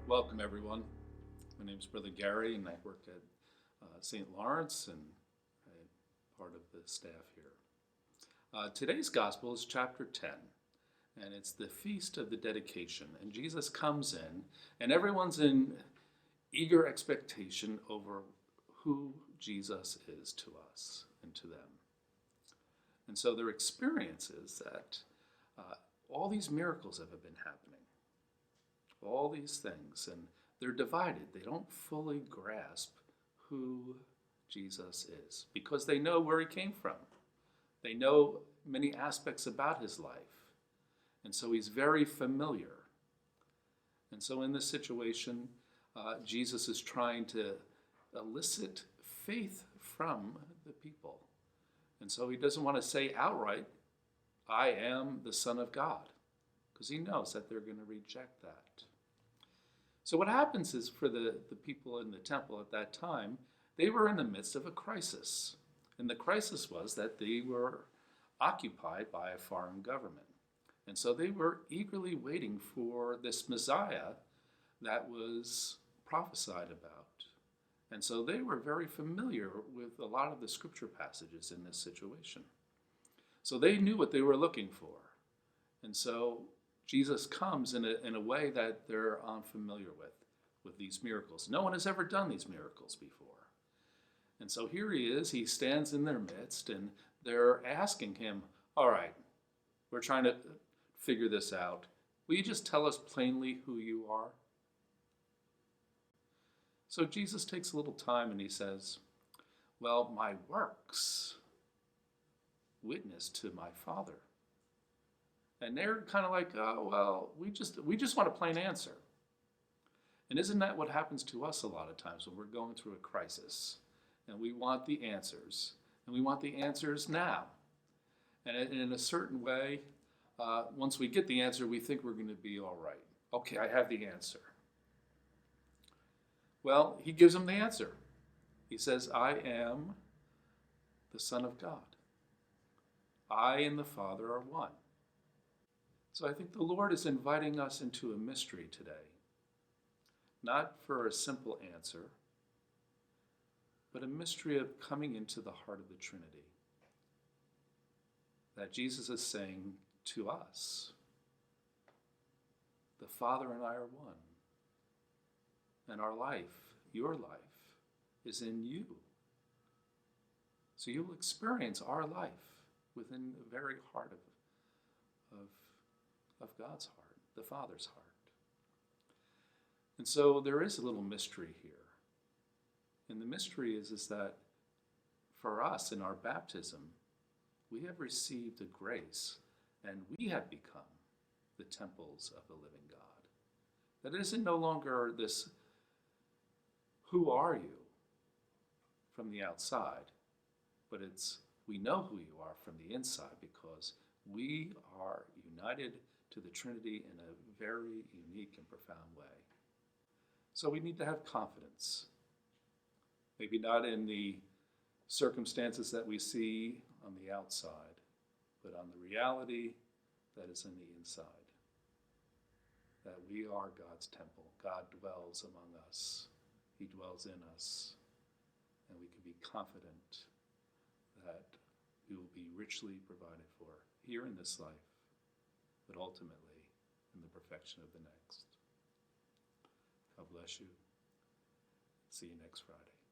Welcome, everyone. My name is Brother Gary, and I work at St. Lawrence, and I'm part of the staff here. Today's Gospel is chapter 10, and it's the Feast of the Dedication. And Jesus comes in, and everyone's in eager expectation over who Jesus is to us and to them. And so their experience is that all these miracles have been happening, all these things, and they're divided. They don't fully grasp who Jesus is because they know where he came from. They know many aspects about his life, and so he's very familiar. And so in this situation, Jesus is trying to elicit faith from the people. And so he doesn't want to say outright, I am the Son of God, because he knows that they're going to reject that. So what happens is for the people in the temple at that time, they were in the midst of a crisis. And the crisis was that they were occupied by a foreign government. And so they were eagerly waiting for this Messiah that was prophesied about. And so they were very familiar with a lot of the scripture passages in this situation. So they knew what they were looking for. And so Jesus comes in a way that they're unfamiliar with these miracles. No one has ever done these miracles before. And so here he is, he stands in their midst, and they're asking him, all right, we're trying to figure this out. Will you just tell us plainly who you are? So Jesus takes a little time and he says, well, my works witness to my Father. And they're kind of like, oh, well, we just want a plain answer. And isn't that what happens to us a lot of times when we're going through a crisis? And we want the answers. And we want the answers now. And in a certain way, once we get the answer, we think we're going to be all right. Okay, I have the answer. Well, he gives them the answer. He says, I am the Son of God. I and the Father are one. So I think the Lord is inviting us into a mystery today. Not for a simple answer, but a mystery of coming into the heart of the Trinity. That Jesus is saying to us, the Father and I are one. And our life, your life, is in you. So you'll experience our life within the very heart of God's heart, the Father's heart. And so there is a little mystery here. And the mystery is that for us in our baptism, we have received a grace and we have become the temples of the living God. That it isn't no longer this, who are you from the outside, but it's, we know who you are from the inside because we are united to the Trinity in a very unique and profound way. So we need to have confidence. Maybe not in the circumstances that we see on the outside, but on the reality that is in the inside. That we are God's temple. God dwells among us. He dwells in us. And we can be confident that we will be richly provided for here in this life, but ultimately in the perfection of the next. God bless you. See you next Friday.